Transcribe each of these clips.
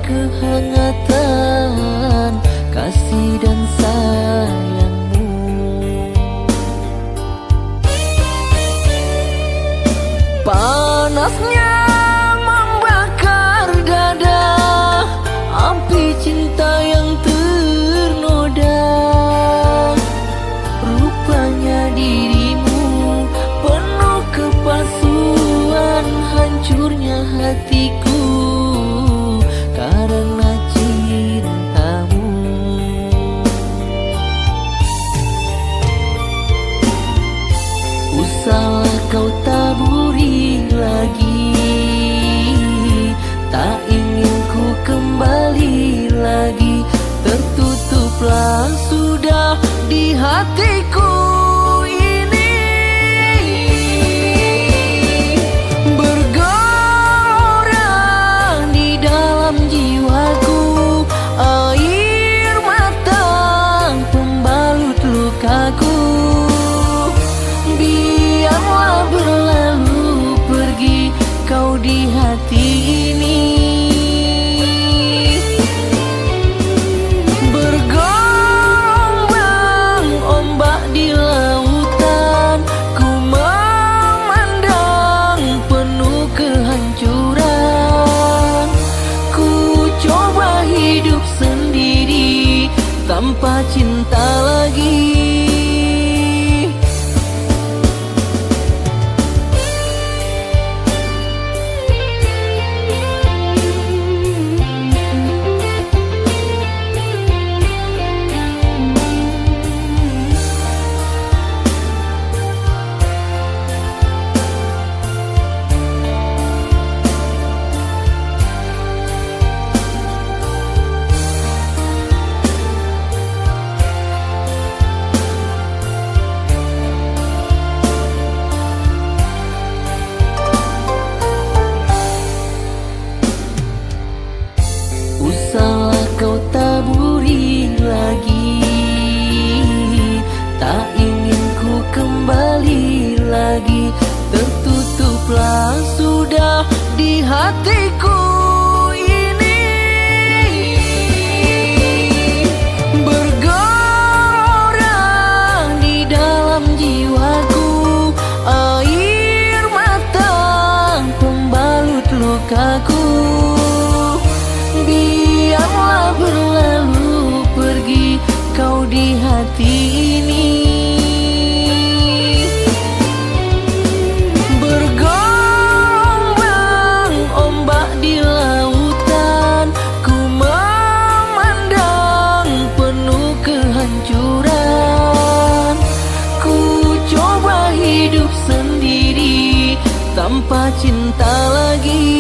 kehangatan kasih dan sayangmu. Panasnya membakar dada, api cinta yang ternoda. Rupanya dirimu penuh kepalsuan, hancurnya hatiku karena cintamu. Usahlah kau taburi lagi, tak ingin ku kembali lagi. Tertutuplah sudah di hatiku ini. Bergelora di dalam jiwaku air mata pembalut lukaku. Biarlah berlalu pergi kau di hati ini. Bergelombang ombak di lautan, ku memandang penuh kehancuran. Ku coba hidup sendiri tanpa cinta lagi. Usahlah kau taburi lagi, tak ingin ku kembali lagi. Tertutuplah sudah di hatiku ini. Bergelora di dalam jiwaku air mata pembalut lukaku. Biarlah berlalu pergi kau di hati ini. Bergelombang ombak di lautan, ku memandang penuh kehancuran. Ku coba hidup sendiri tanpa cinta lagi.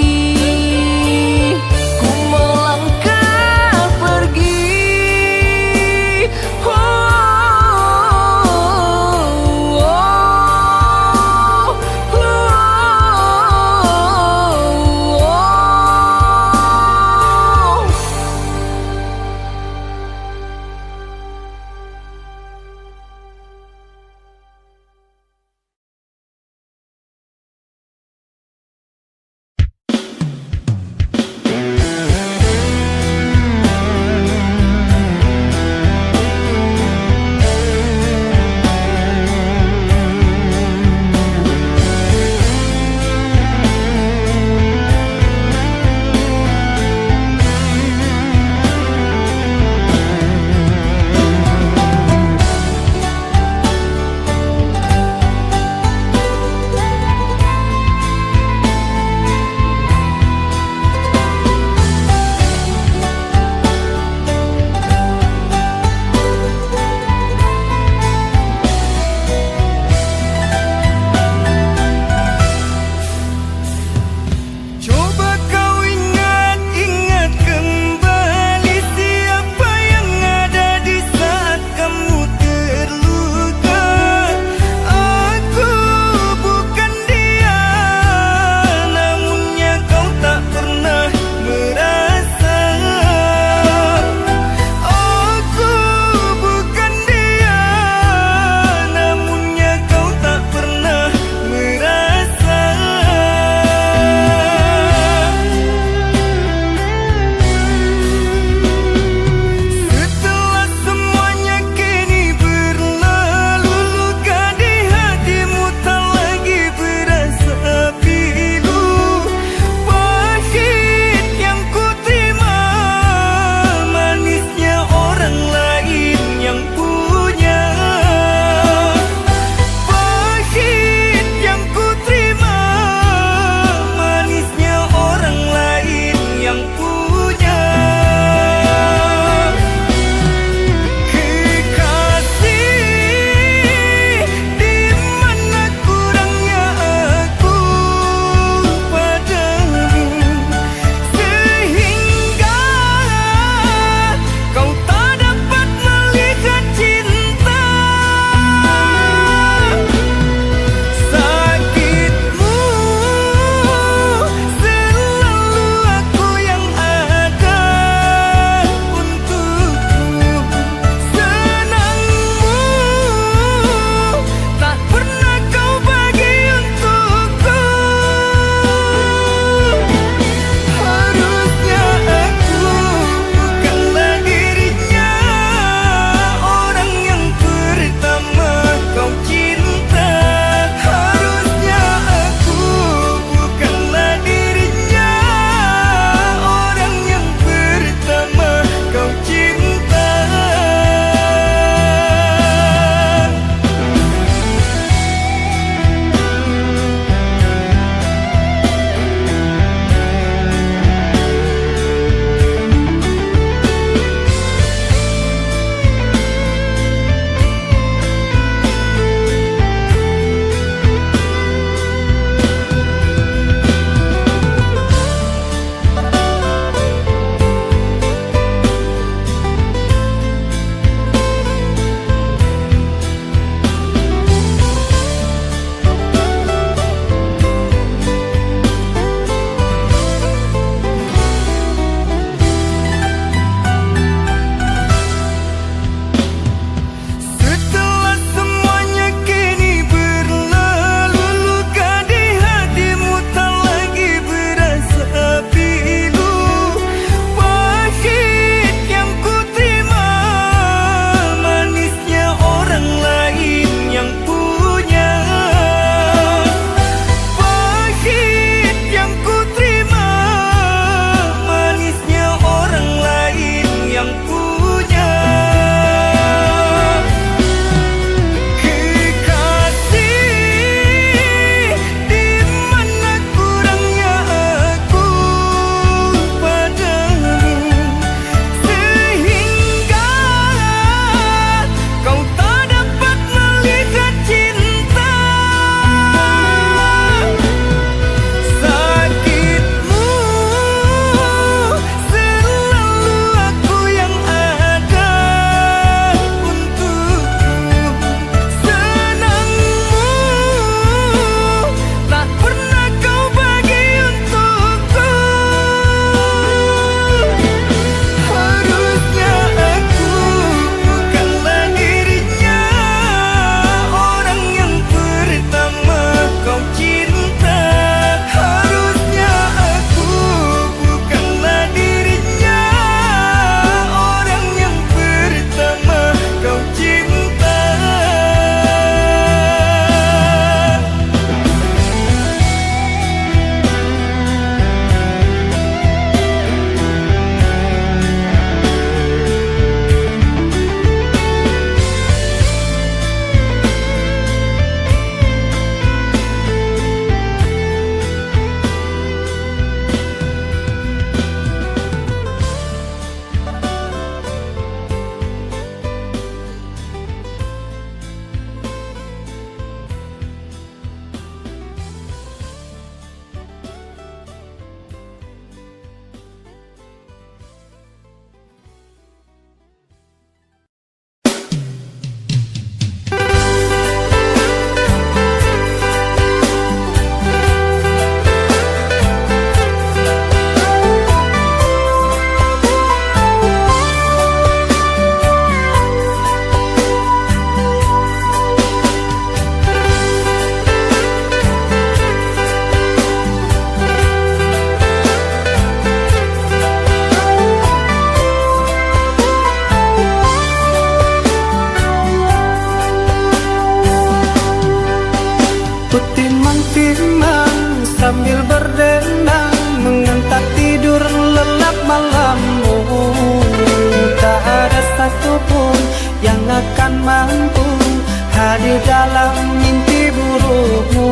sambil berdendang, mengentak tidur lelap malammu. Tak ada satupun yang akan mampu hadir dalam mimpi burukmu.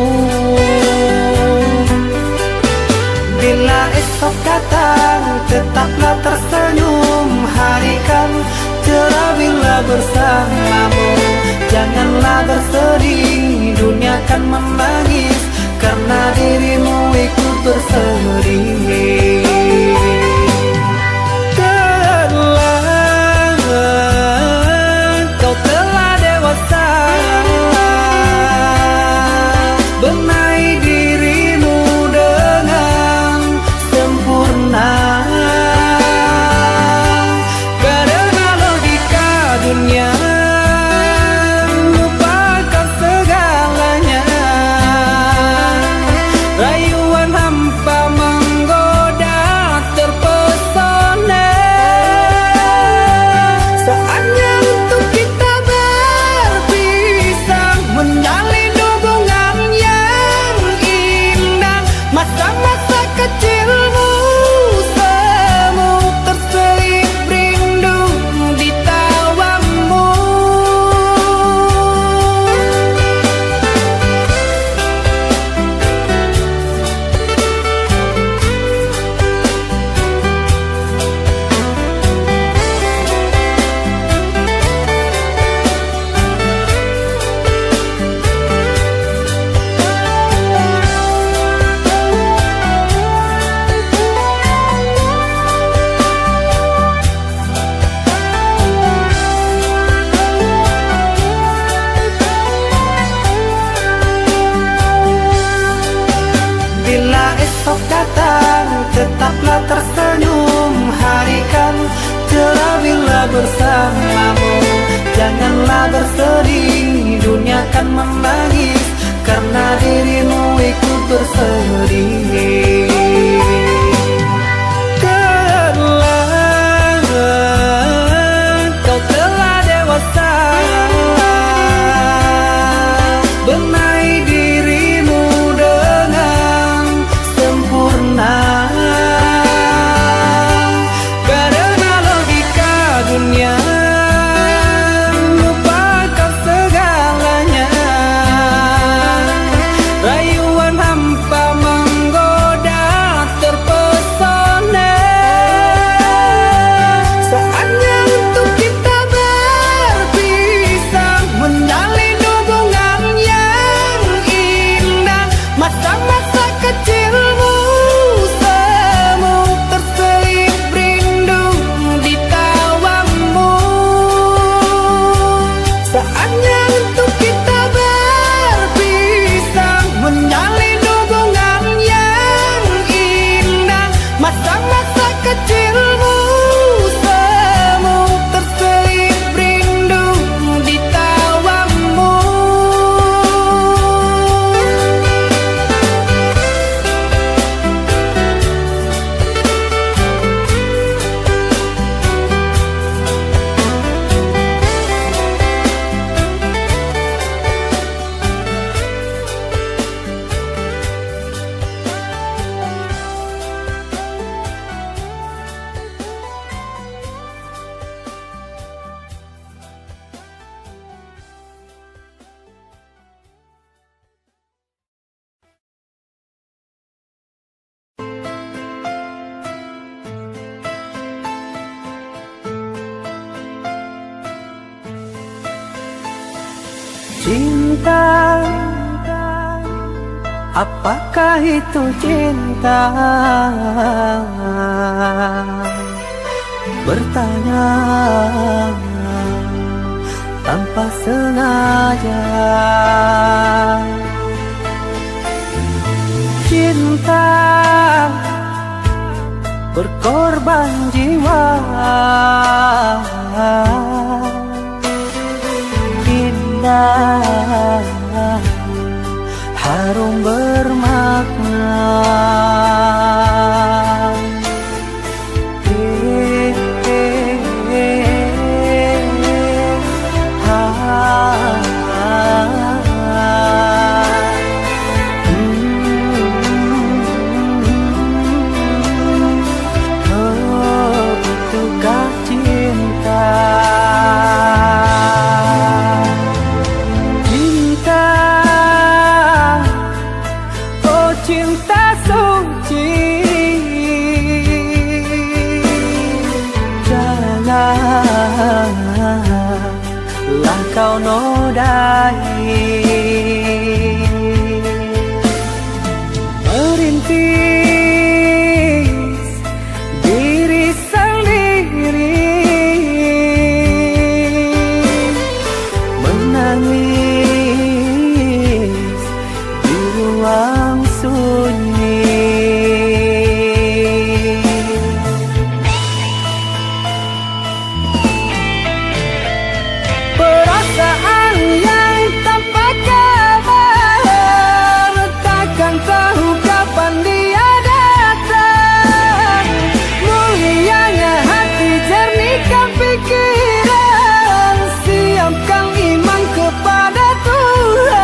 Bila esok datang, tetaplah tersenyum. Hari kan cerah bila bersamamu. Janganlah bersedih, dunia kan menangis karena dirimu ikut bersedih. Kau telah dewasa, benahi dirimu dengan sempurna. Karena logika dunia lupakan segalanya. Rayuan hampa menggoda terpesona. Saatnya untuk kita berpisah, menjalin hubungan yang indah. Masa-masa kecilmu semu terselip rindu di tawamu. Bila esok datang, tetaplah tersenyum. Hari kan cerah bila bersamamu. Janganlah bersedih, dunia kan menangis karena dirimu ikut bersedih. Kau telah dewasa, benahi dirimu dengan sempurna. Karena logika dunia lupakan segalanya. Rayuan hampa menggoda terpesona. Saatnya untuk kita berpisah, menjalin hubungan yang indah. Masa-masa kecilmu semu terselip rindu di tawamu. Saatnya untuk kita berpisah, menjalin hubungan yang indah. Masa-masa kecilmu semu terselip rindu di tawamu. Cinta, apakah itu cinta? Bertanya tanpa sengaja. Cinta berkorban jiwa. Indah, harum bermakna. Merintis diri sendiri, menangis di ruang sunyi. Perasaan yang tanpa kabar, takkan tahu kapan dia datang. Mulianya hati, jernihkan pikiran, siapkan iman kepada Tuhan.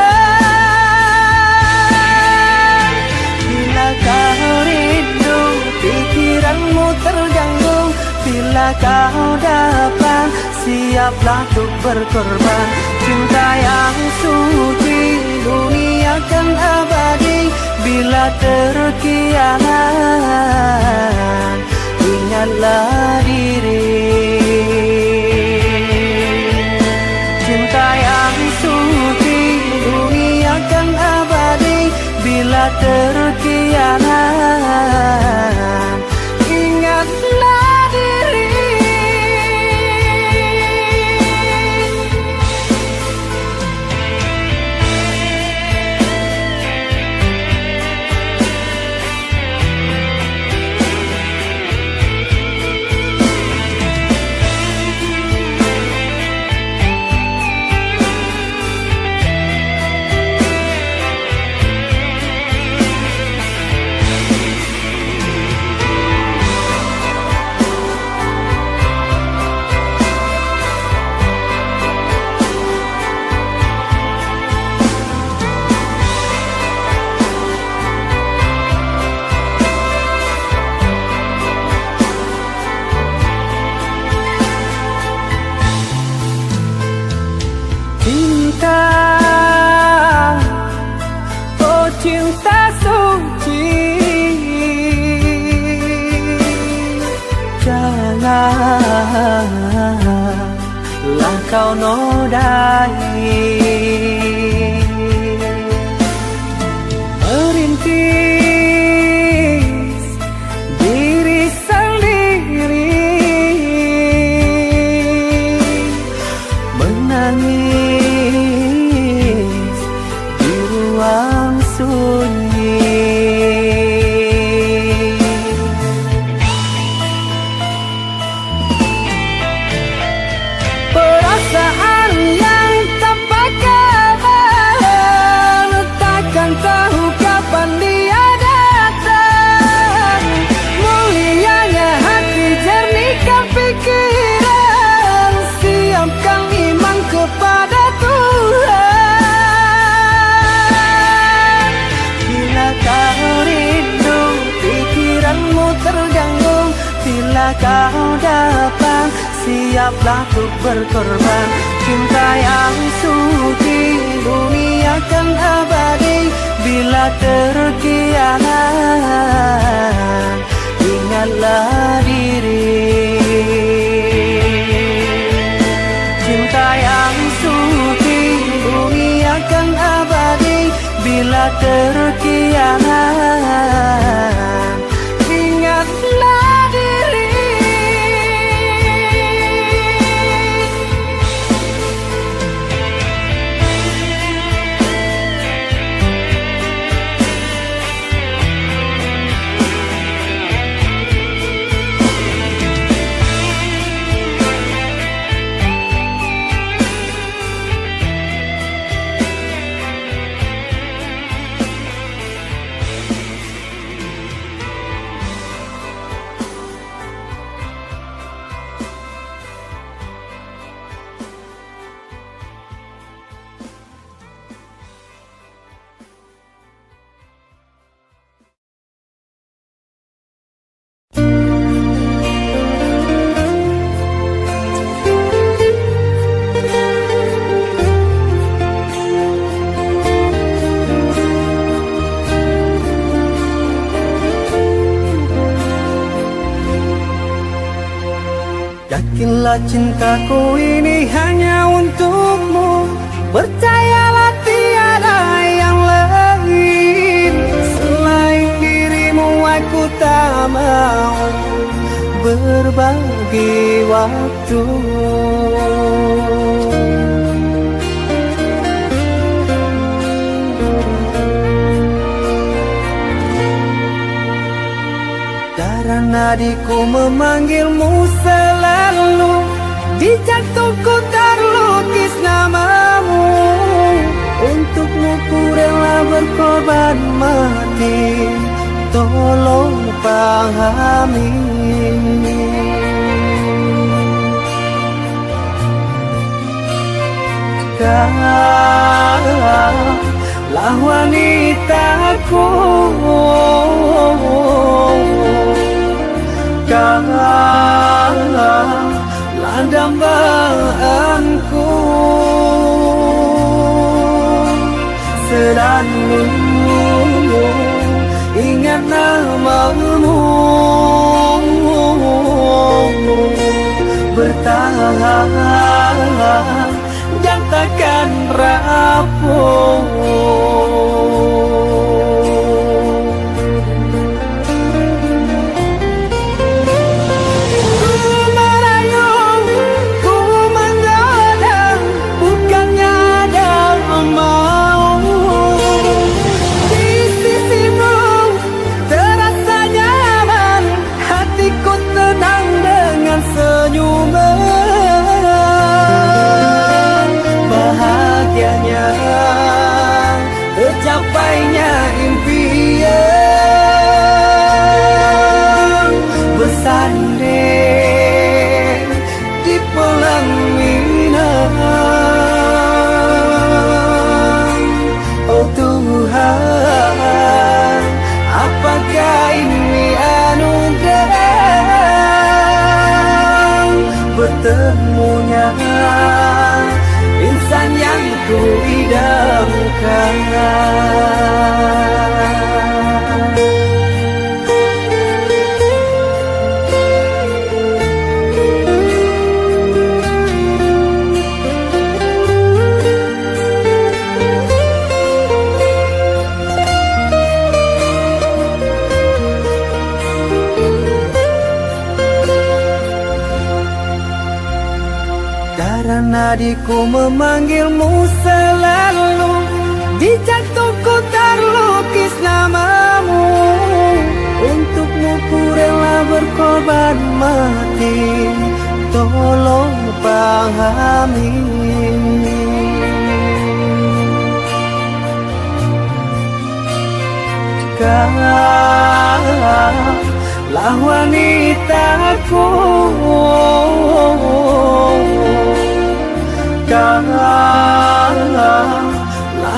Bila kau rindu, pikiranmu terganggu, bila kau datang, siaplah untuk berkorban. Cinta yang suci, dunia kan abadi. Bila terkianat, ingatlah diri. Cinta yang suci, dunia kan abadi. Bila terkianat, ingatlah diri. Cinta, oh cinta suci, janganlah kau nodai. Merintis diri sendiri, menangis di ruang sunyi. Perasaan yang tanpa kabar, takkan tahu kapan dia datang. Mulianya hati, jernihkan pikiran, siapkan iman kepada Tuhan. Bila kau rindu, pikiranmu terganggu, bila kau datang, siaplah untuk berkorban. Cinta yang suci, dunia kan abadi. Bila terkianat, ingatlah diri. Cinta yang suci, dunia kan abadi. Bila terkianat, ingatlah diri. Yakinlah cintaku ini hanya untukmu, Percayalah tiada yang lain selain dirimu, aku tak mau berbagi waktu. Darah nadiku memanggilmu selalu, di jantungku terlukis namamu. Untukmu ku rela berkorban mati, tolong pahami. Kaulah wanitaku, kaulah dambaanku. Selalu ingat namamu, bertahan dan takkan rapuh. Tercapainya impian bersanding di pelaminan. Oh Tuhan, apakah ini anugerah bertemunya insan yang ku idamkan. Darah nadiku memanggilmu selalu, di jantungku terlukis namamu. Untukmu ku rela berkorban mati, tolong pahami. Kaulah wanitaku, kaulah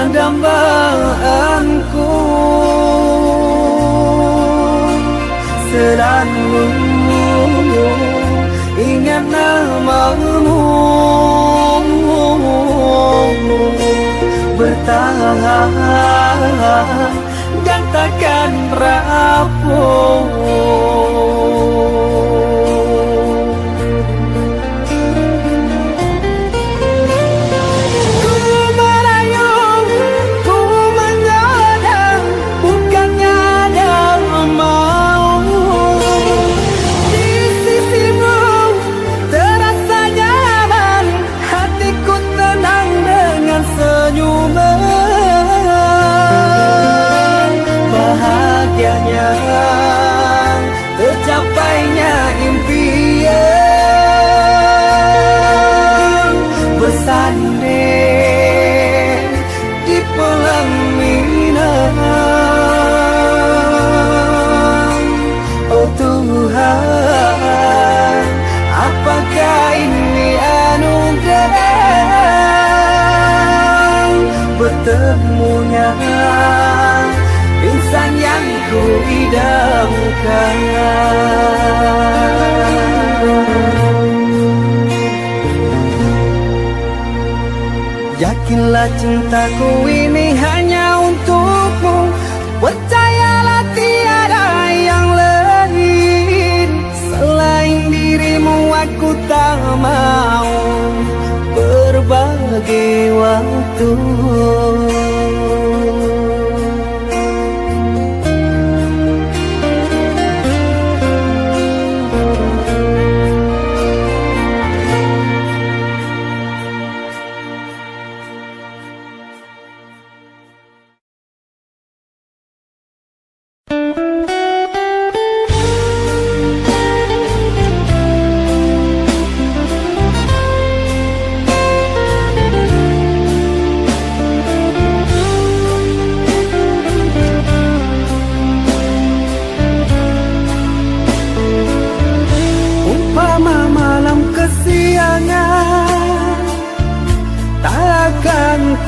dambaanku. Selalu ingat namamu, bertahan dan takkan rapuh. Tercapainya impian bersanding di pelaminan. Oh Tuhan, apakah ini anugerah bertemunya insan yang ku idamkan. Yakinlah cintaku ini hanya untukmu, percayalah tiada yang lain selain dirimu, aku tak mau berbagi bagi waktu.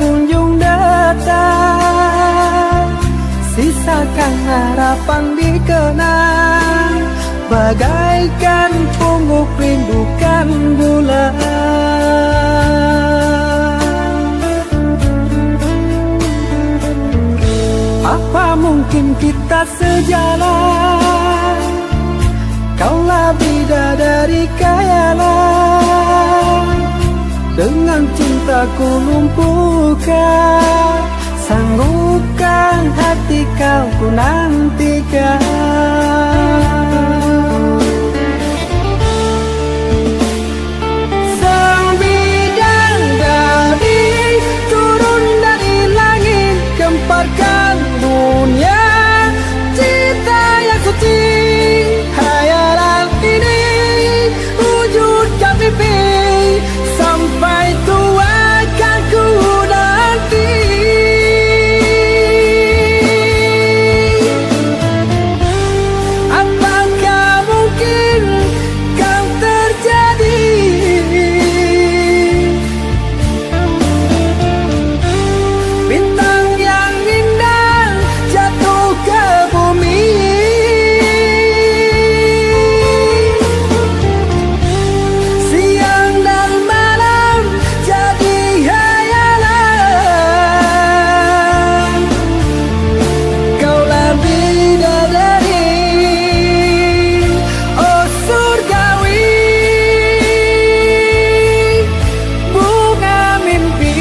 Kunjung datang, sisakan harapan dikenang, bagaikan pungguk rindukan bulan. Apa mungkin kita sejalan? Kaulah bidadari khayalan, dengan cintaku lumpuhkan, sanggupkan hati kau ku nantikan. Sang bidadari turun dari langit, gemparkan dunia, cinta yang suci. Hayalan ini wujudkan mimpi, sampai tua kan ku nanti. Apakah mungkin kau terjadi? Bintang yang indah jatuh ke bumi, siang dan malam jadi hayalan. Kaulah bidadari, oh surgawi, bunga mimpi.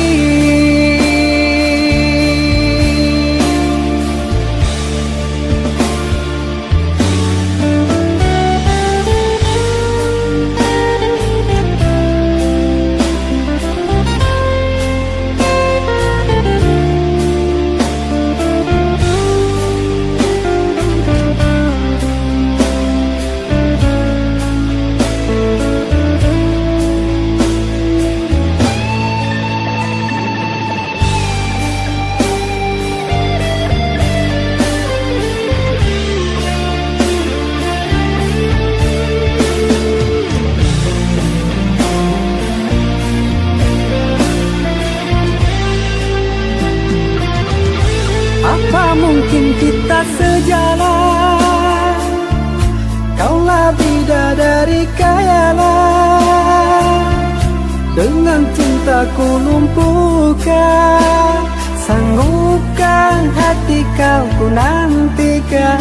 Apa mungkin kita sejalan? Kaulah bidadari khayalan, dengan cintaku lumpuhkan, sanggupkan hati kau ku nantikan.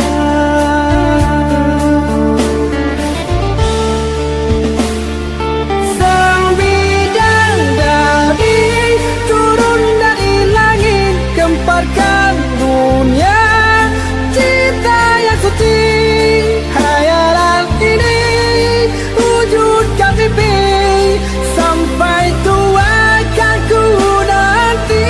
Sang bidadari turun dari langit, gemparkan dunia, cinta yang suci. Hayalan ini wujudkan mimpi, sampai tua kan ku nanti.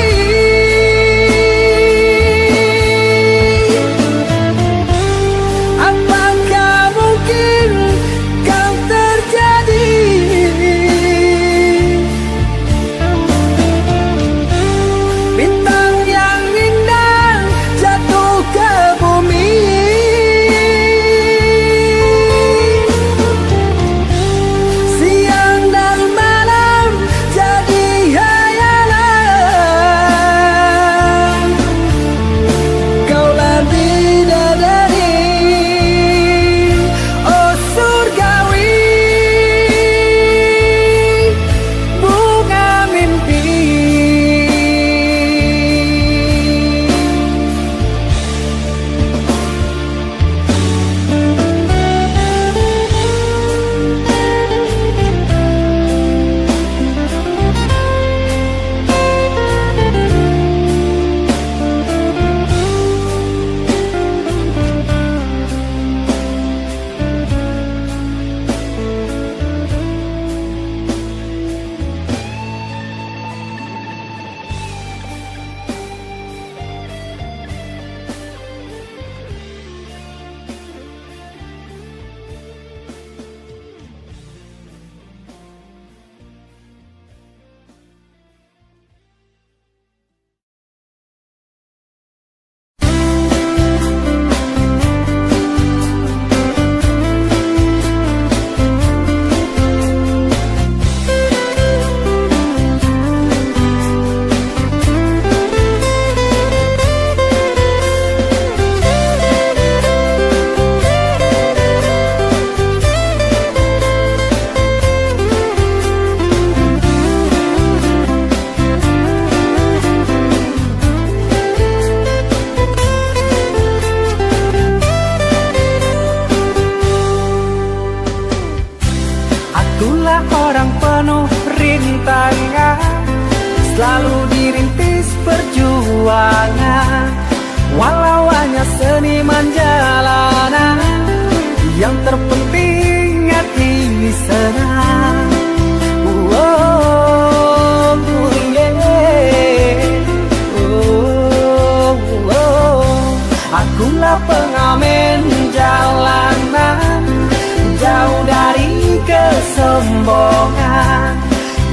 kesombongan.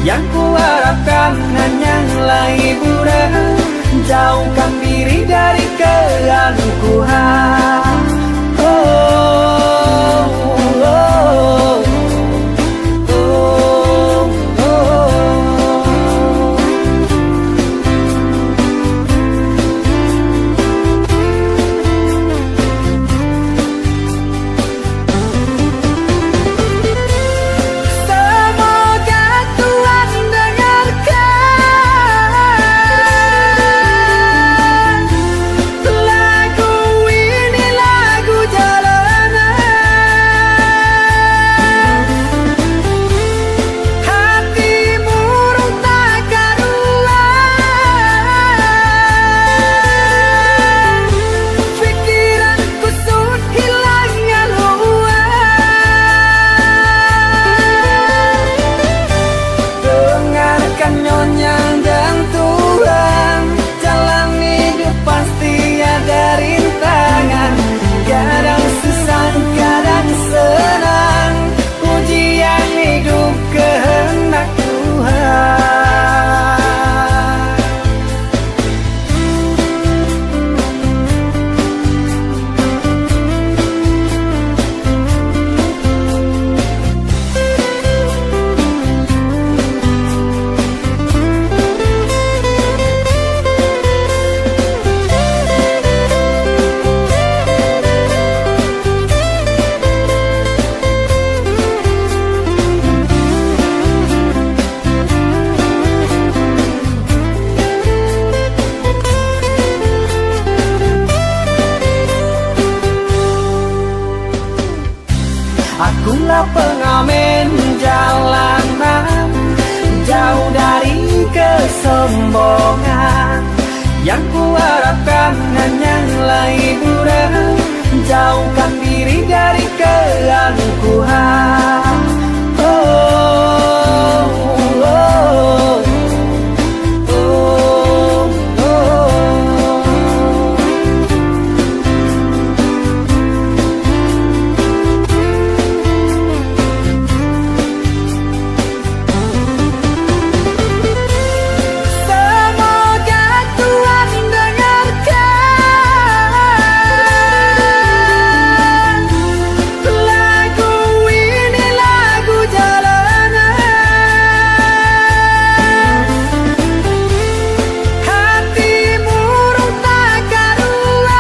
Yang kuharapkan hanyalah hiburan, jauhkan diri dari keangkuhan. Oh, oh, oh, oh, oh. Semoga Tuhan dengarkan lagu ini, lagu jalanan. Hati murung tak karuan, pikiran kusut hilangnya luar. Dengarkan nyonya dan Tuhan, jalan hidup pasti ada rintangan. Kadang susah, kadang senang, ujian hidup kehendak Tuhan. Akulah pengamen jalanan, jauh dari kesombongan. Yang kuharapkan hanyalah hiburan, jauhkan diri dari keangkuhan. Oh, oh, oh, oh, oh. Semoga Tuhan dengarkan lagu ini, lagu jalanan. Hati murung tak karuan,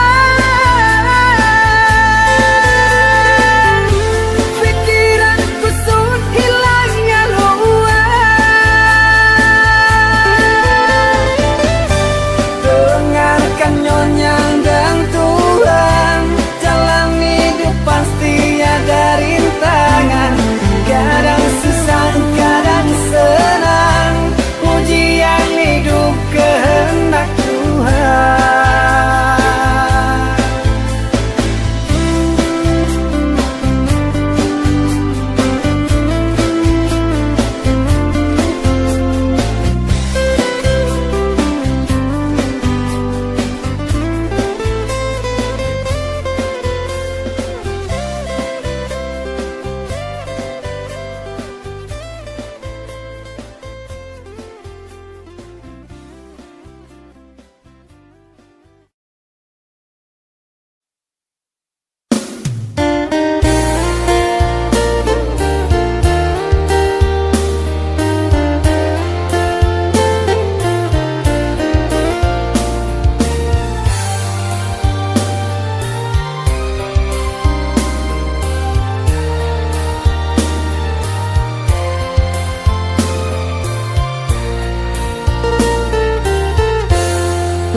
pikiran kusut hilangnya luar. Dengarkan nyonya dan Tuhan, jalan hidup pasti ada rintangan. Kadang susah, kadang senang, ujian hidup kehendak Tuhan.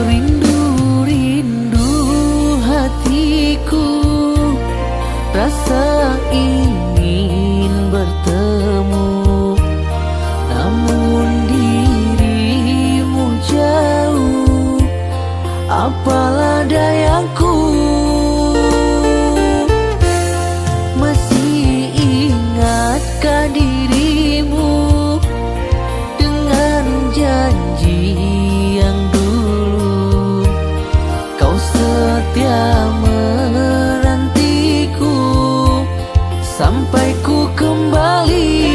Rindu-rindu hatiku, rasa ingin bertemu, namun dirimu jauh. Apalah dayaku, masih ingatkah dirimu dengan janji yang dulu kau setia menantiku sampai ku kembali.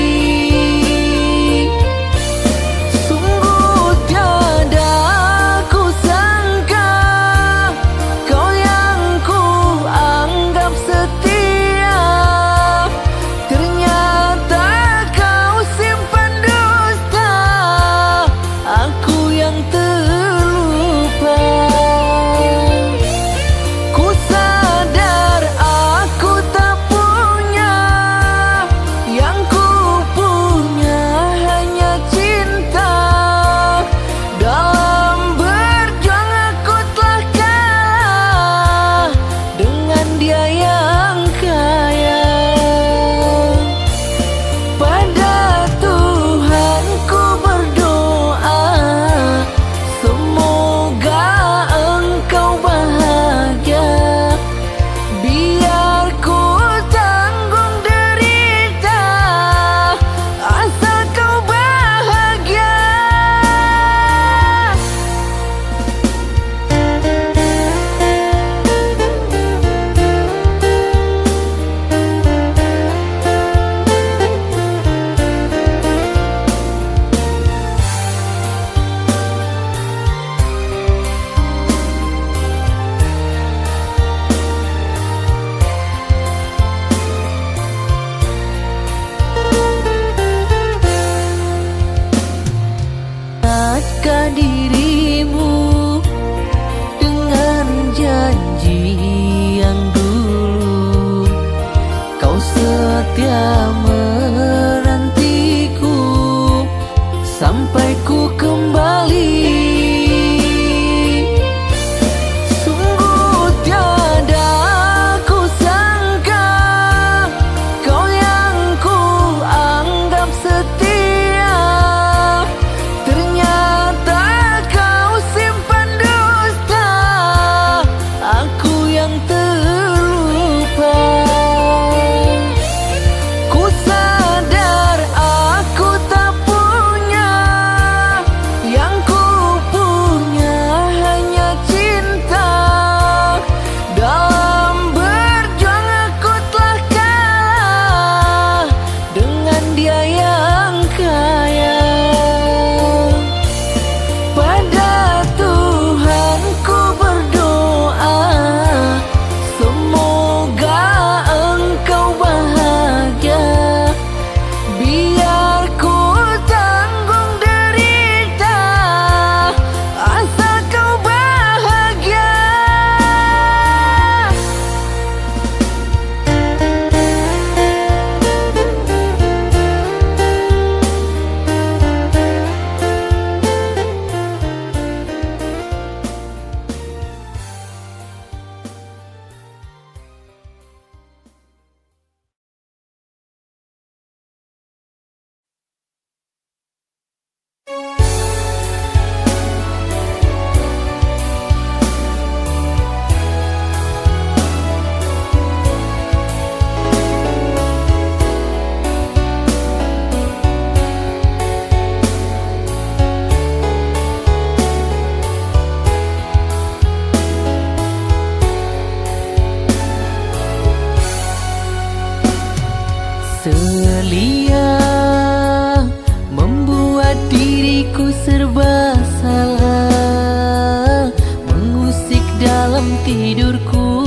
dalam tidurku.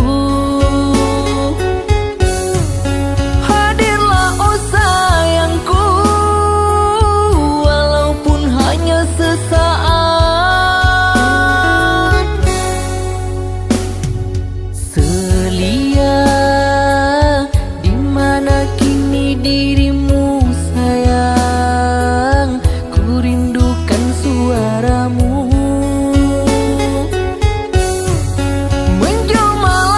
Hadirlah oh sayangku, walaupun hanya sesaat. Selia, di mana kini dirimu sayang? Ku rindukan suaramu. Menjelma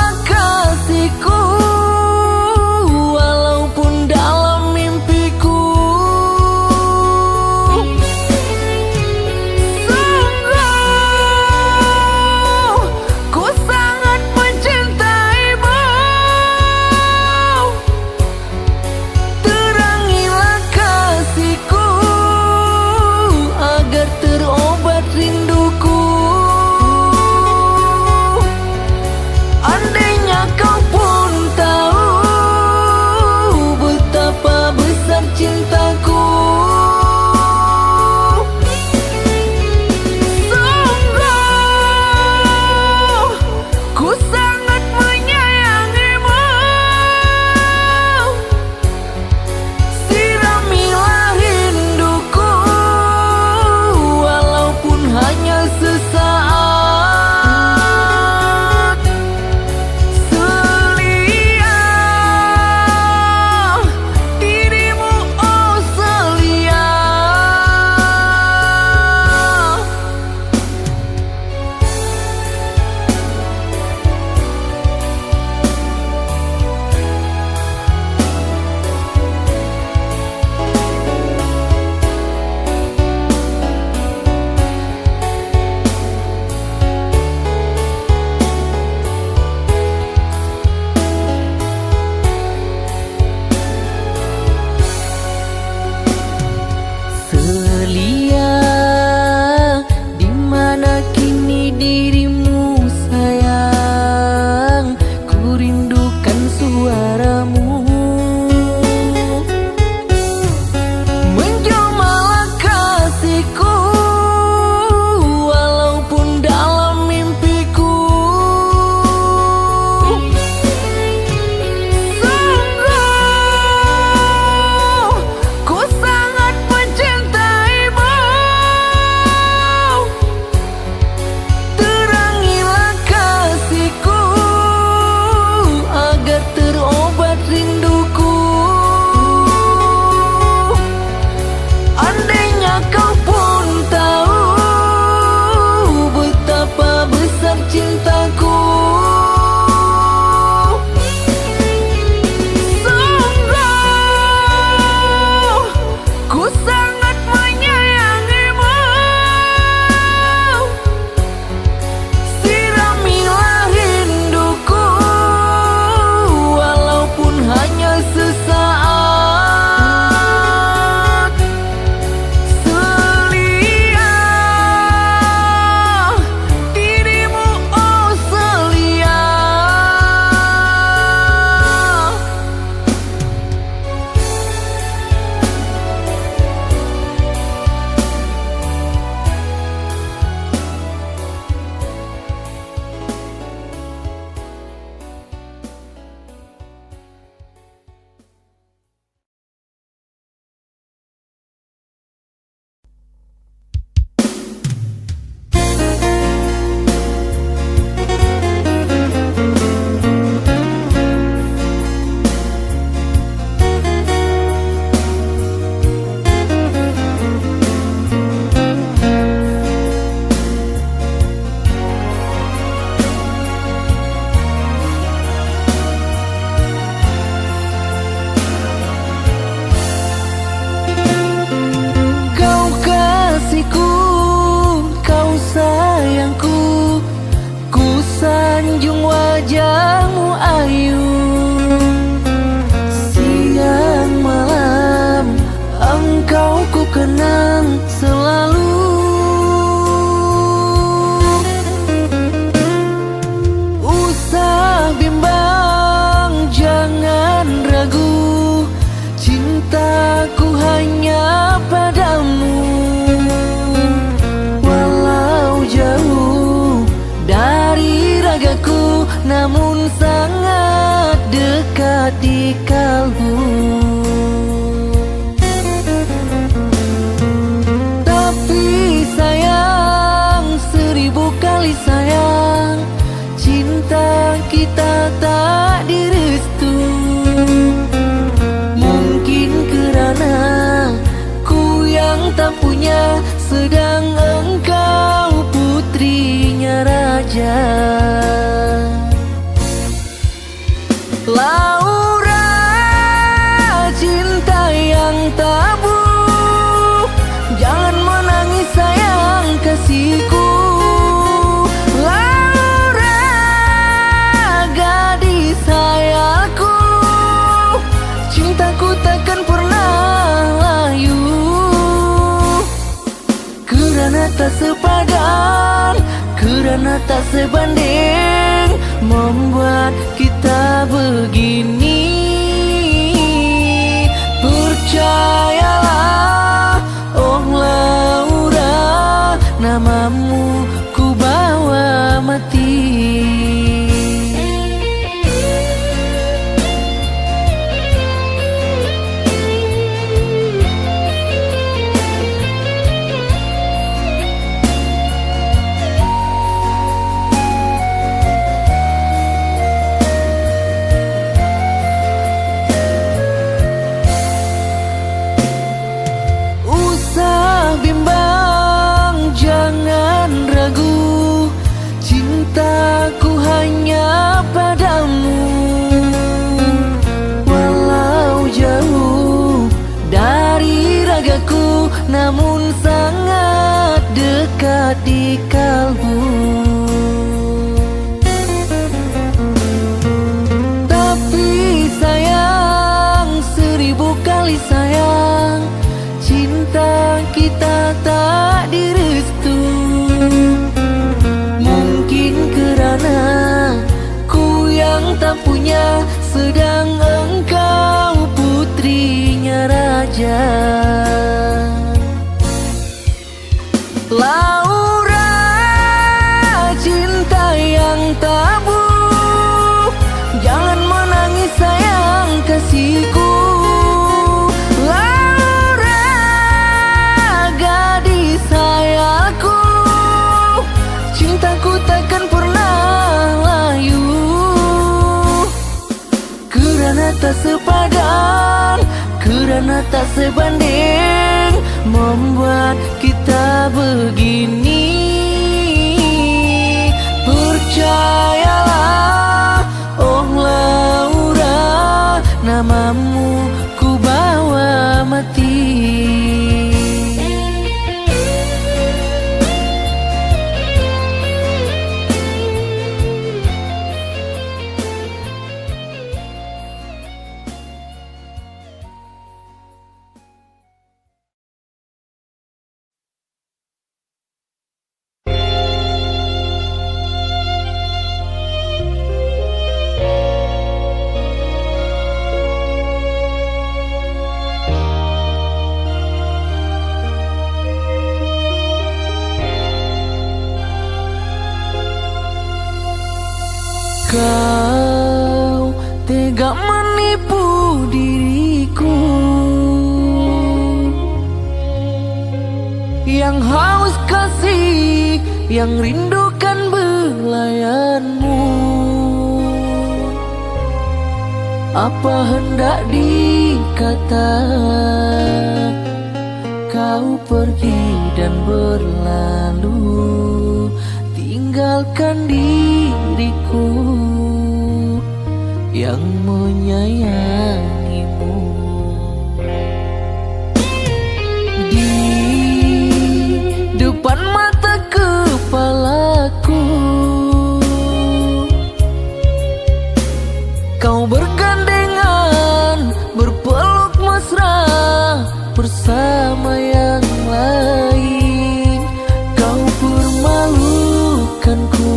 ragaku, namun sangat dekat di kalbu. Tapi sayang, 1000 kali sayang, cinta kita tak direstu. Mungkin kerana ku yang tak punya, sedang engkau putrinya raja. Laura, cinta yang tabu, jangan menangis sayang kasihku. Laura, gadis hayalku, cintaku takkan pernah layu. Kerana tak sepadan, kerana tak sebanding, membuat kita begini. Percayalah, oh Laura, namamu ku bawa mati. Bimbang, jangan ragu, cintaku hanya padamu. Walau jauh dari ragaku, namun sangat dekat di kalbu. Tapi sayang, 1000 kali sayang, cinta kita tak direstu. Mungkin kerana ku yang tak punya, sedang engkau putrinya raja. Laura, cinta yang tabu, jangan menangis sayang kasihku. Cintaku takkan pernah layu. Kerana tak sepadan, kerana tak sebanding, membuat kita begini. Percayalah, oh Laura, namamu ku bawa mati. Kau tega menipu diriku yang haus kasih, yang rindukan belayanmu. Apa hendak dikata, kau pergi dan berlalu, tinggalkan diriku yang menyayangimu. Di depan mata kepalaku, kau bergandengan, berpeluk mesra bersama yang lain. Kau permalukanku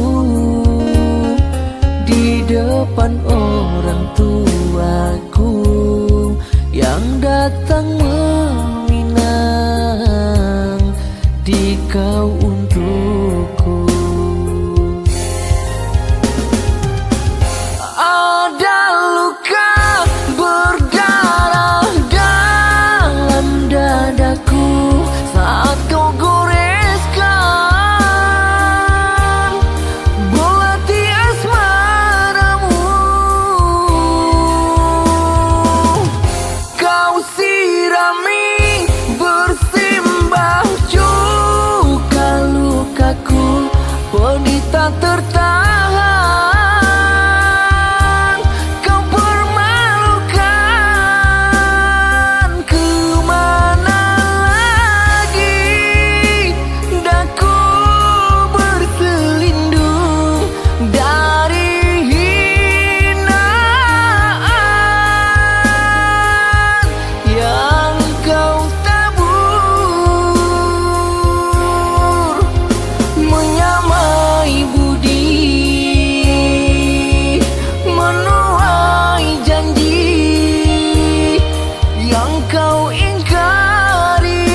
di depan orang tuaku yang datang meminang di kau untukku. tertahan. Kau permalukan, kemana lagi daku berselindung dari hinaan yang kau tabur. Menyamai budi, menuai janji yang kau ingkari.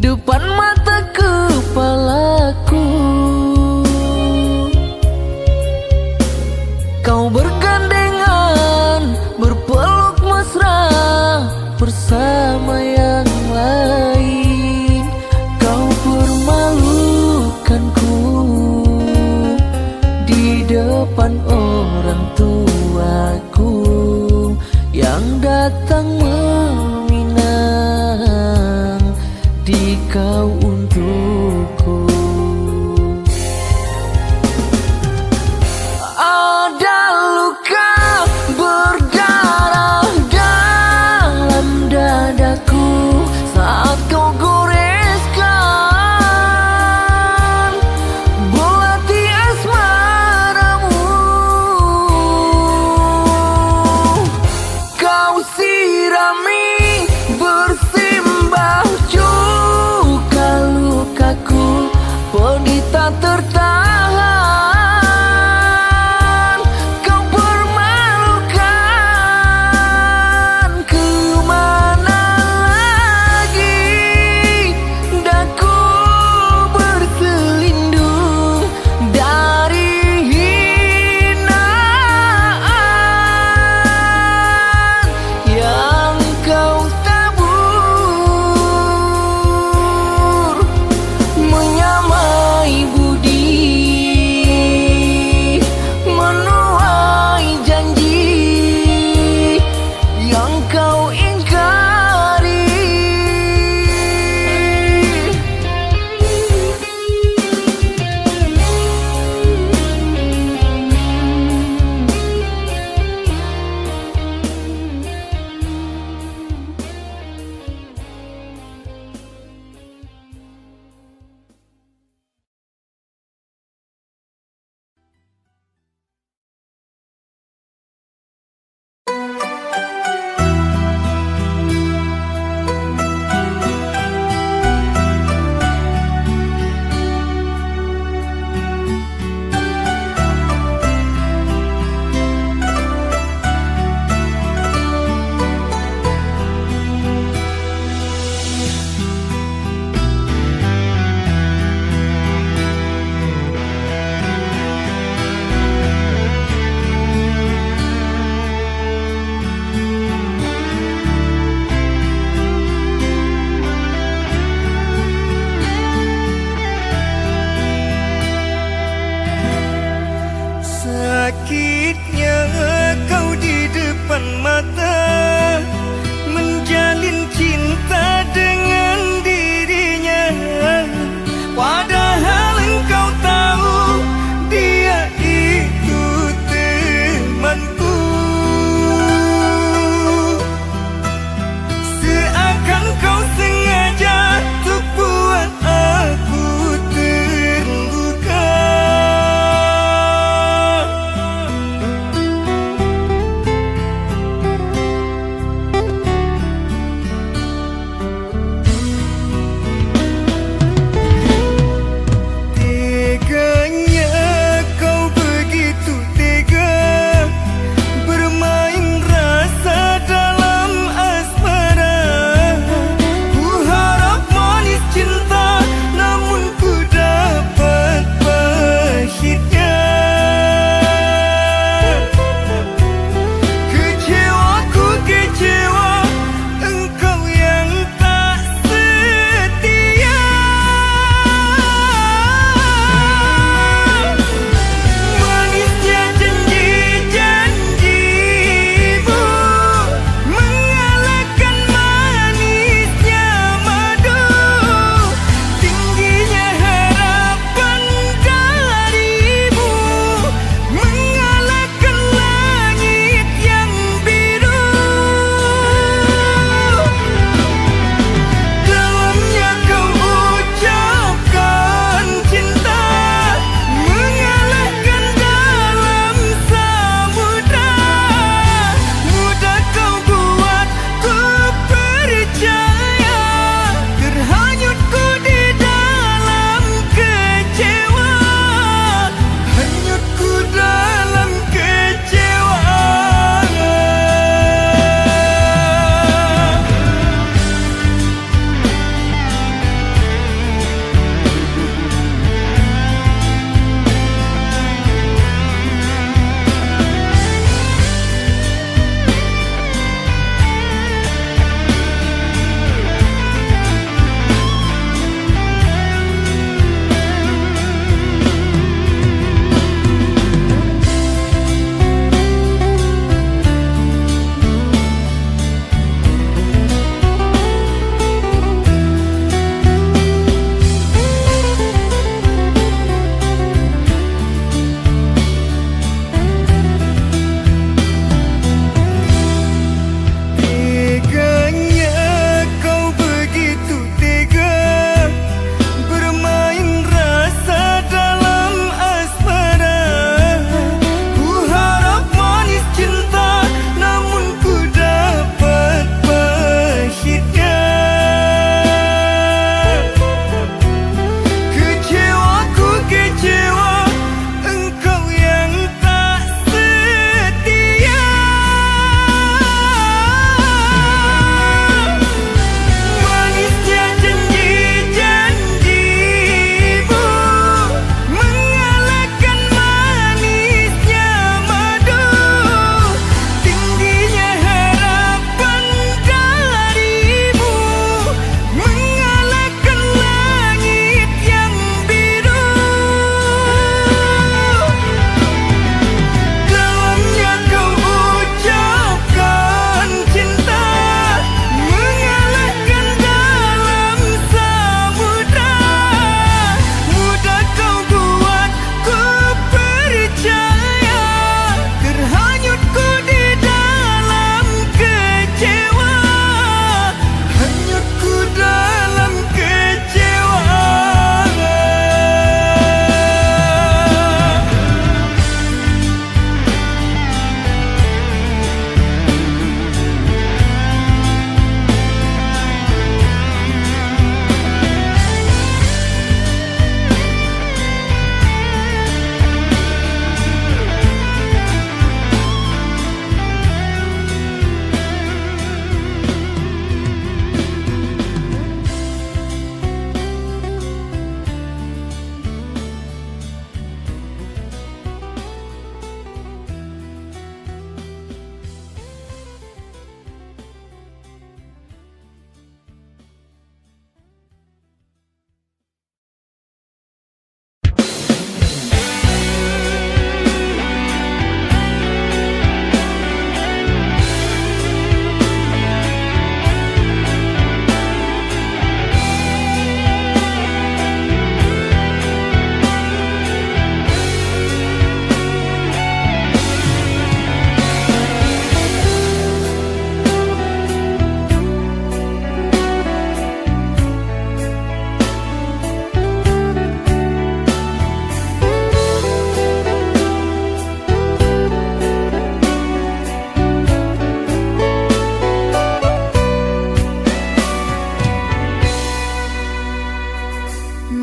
Depan mata kepalaku kau bergandengan, berpeluk mesra bersama yang lain. Kau permalukanku di depan orang tuaku yang datang meminang di kau untukku. Ada luka berdarah dalam dadaku saat kau goreskan belati asmaramu. Kau sirami bersimbah cuka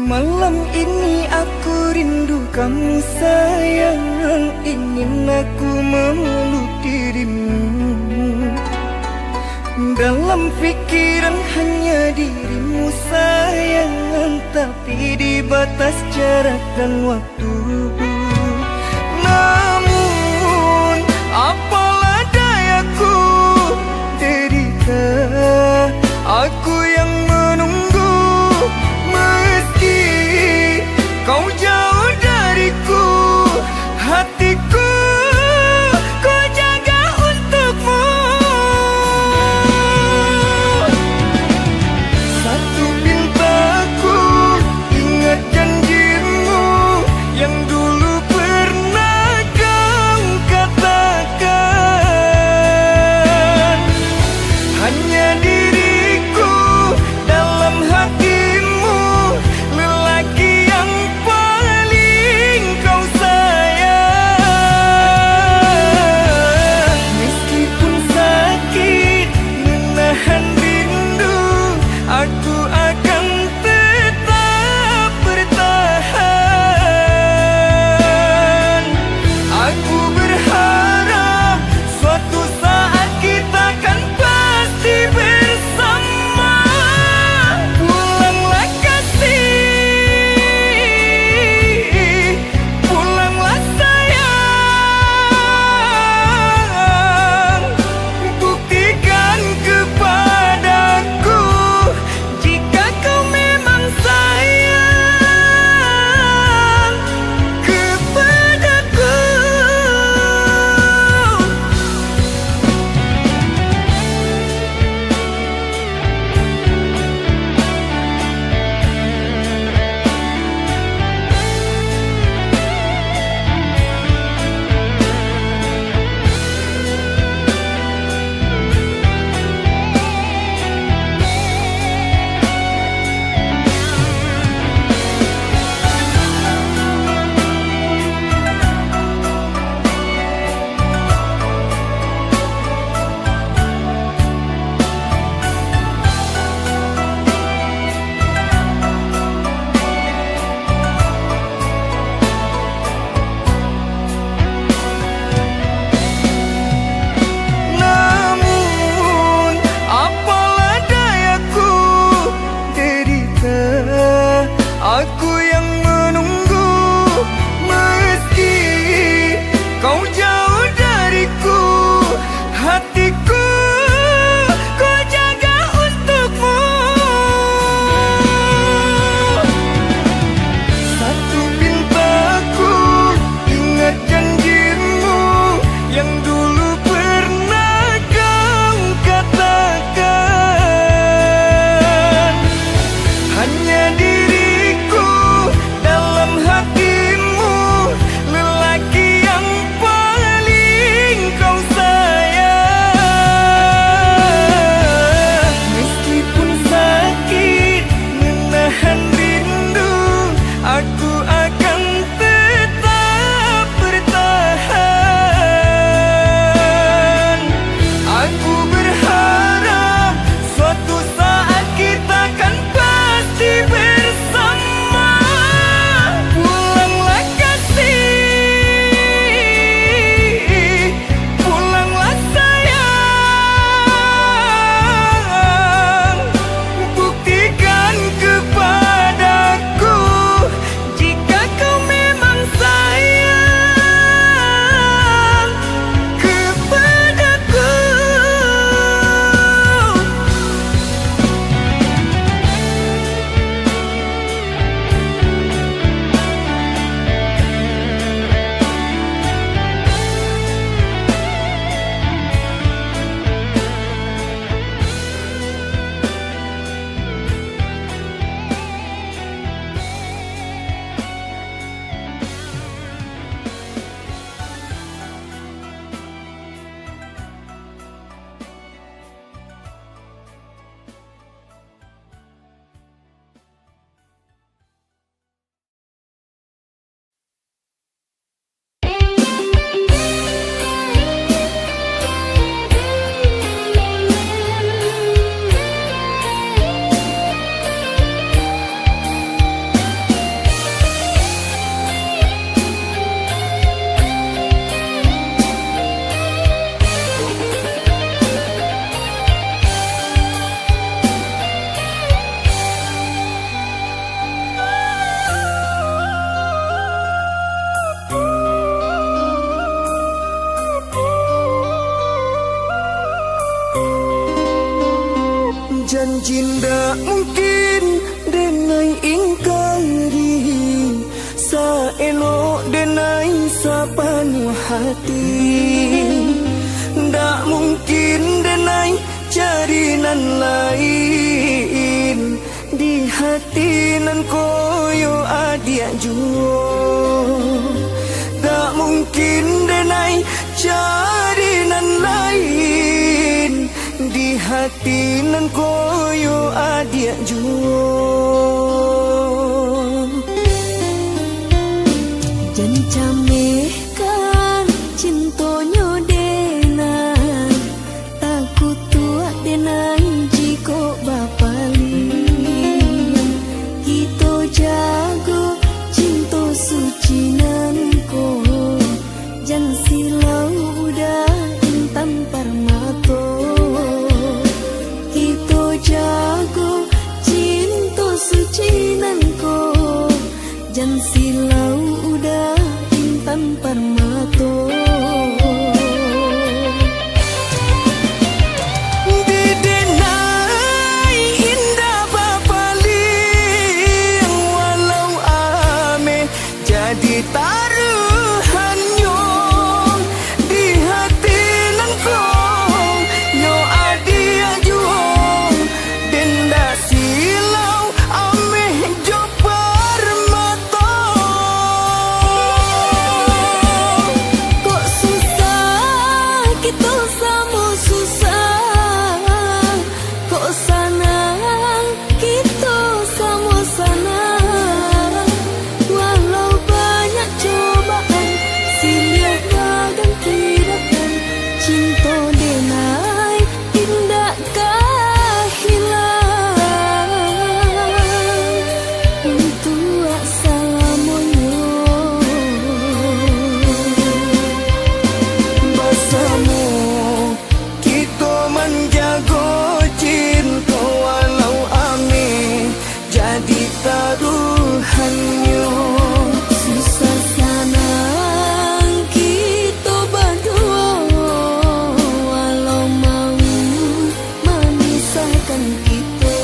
Malam ini aku rindu kamu sayang, ingin aku memeluk dirimu. Dalam pikiran hanya dirimu sayang, tapi di batas jarak dan waktu. Namun apalah dayaku, derita aku yang menunggu. Meski kau jauh dariku, hatiku ku jaga untukmu. Satu pintaku, ingat janjimu yang dulu pernah kau katakan. Hanya diriku dalam hatimu, lelaki yang paling kau sayang. Meskipun sakit menahan rindu, aku akan tetap bertahan. Aku berharap suatu saat kita kan pasti bersama. Pulanglah kasih, pulanglah sayang. Buktikan kepadaku jika kau memang sayang kepadaku. Namun apalah dayaku, derita aku yang menunggu. Meski kau jauh dariku, hatiku ku jaga untukmu. Satu pintaku, ingat janjimu yang dulu pernah kau katakan. Hanya diriku dalam hatimu, lelaki yang paling kau sayang. Meskipun sakit menahan rindu, aku akan tetap bertahan. Aku berharap suatu saat kita kan pasti bersama. Jinda mungkin denai ingkari sa elok denai sa penuh hati. Ndak mungkin denai cari nan lain di hati nan koyo adia juo. Ndak mungkin denai cari nan lain di hati nan koyo adia juo. Jan camehkan cintonyo denai, takut tua denai jiko bapali. Kita jago cinto suci nanko, jan silau udah intan permato. Kita jago cinto suci nanko, jan silau udah intan permato. Didenai indah bapaling walau ame jadi taruhannya di hati nan kong yo adia juong denda silau ame jo permato. Kok susah kita sama susah, kok senang kita sama senang. Walau banyak cobaan silih bagan tidakkan, cinta denai tindakkah hilang. Untuk salamonyo Bersama kita menjaga cinta walau ame jadi taruhannya. susah senang kita berdua, walau mau memisahkan kita.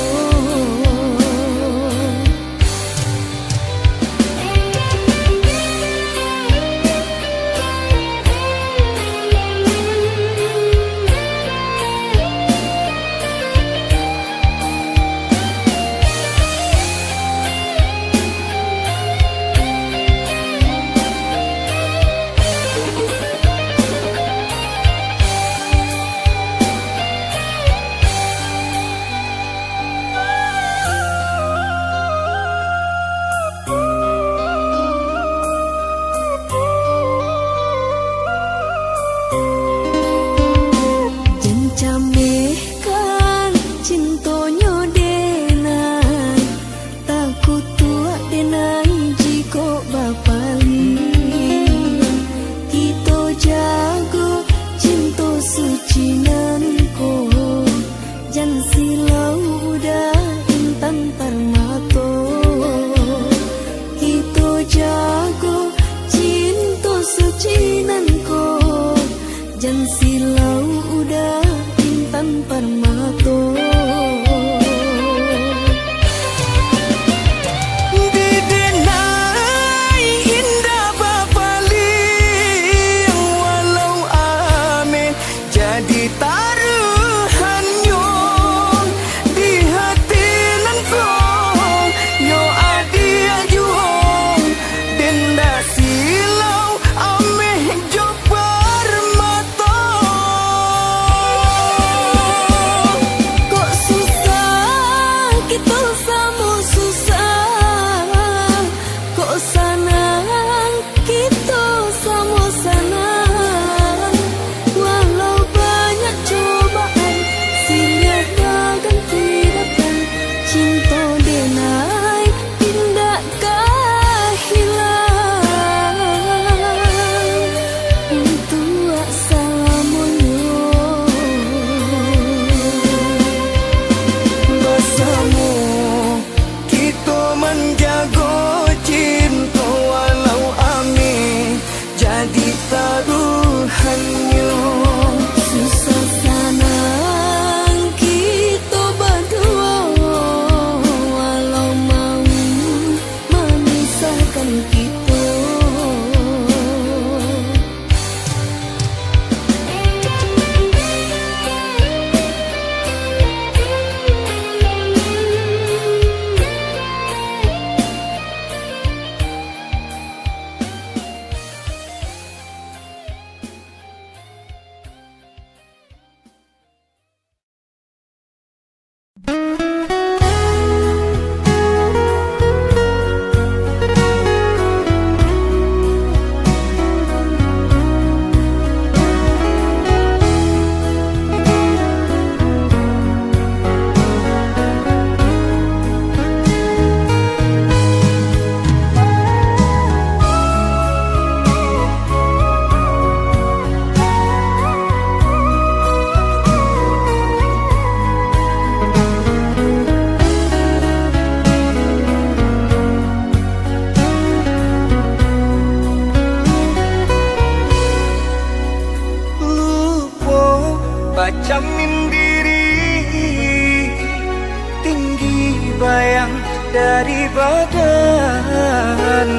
badan.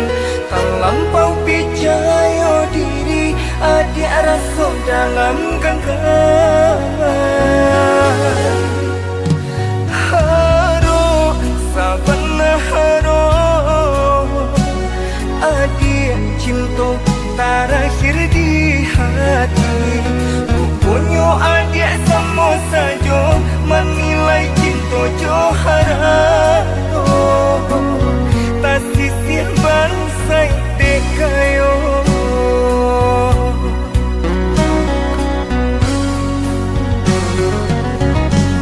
Terlampau percaya diri, adik rasa dalam genggaman. Haro sabana haro, adik cinta terakhir di hati. Rupanya adik sama saja menilai cinta Johara. Tak sisih bansai dekayo.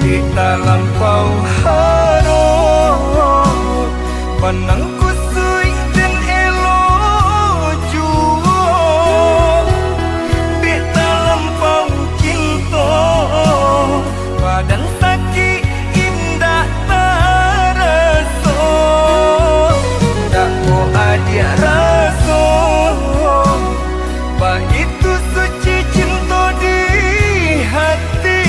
Di dalam pau haro, panangku suing dan elo jua. Di dalam pau cinta, badan sakit indah terasa. Tak mau adik rasa, begitu suci cinta di hati.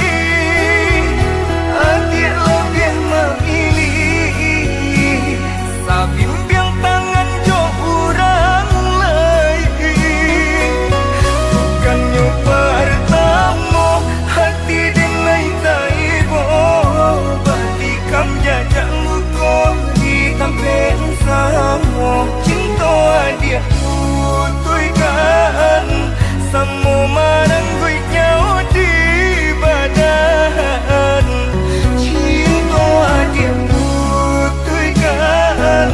Adik lebih memilih sabimbiang tangan jo orang lain. Bukannya pertama hati dinai taibo, balikam jajak muka di tampen sama. Cinta adik putuykan semua marang gue nyawa di badan. Cinta adik putuykan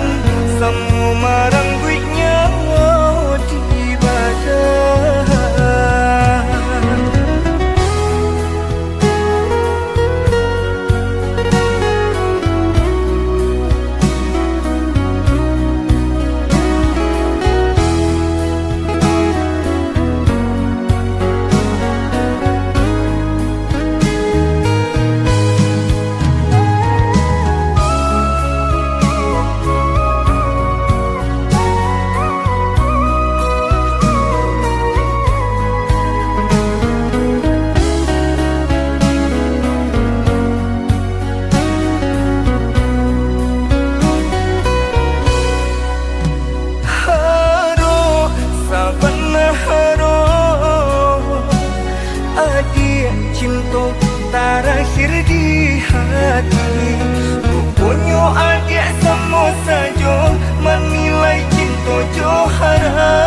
semua marang gue nyawa di badan. Haro sabana haro, adik cinta terakhir di hati. Rupanya adik sama saja menilai cinta Johara.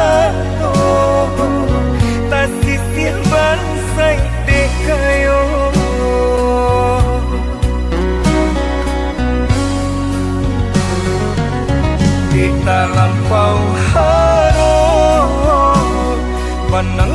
Tak sisih bansai dekayo. Di dalam pau haro, panang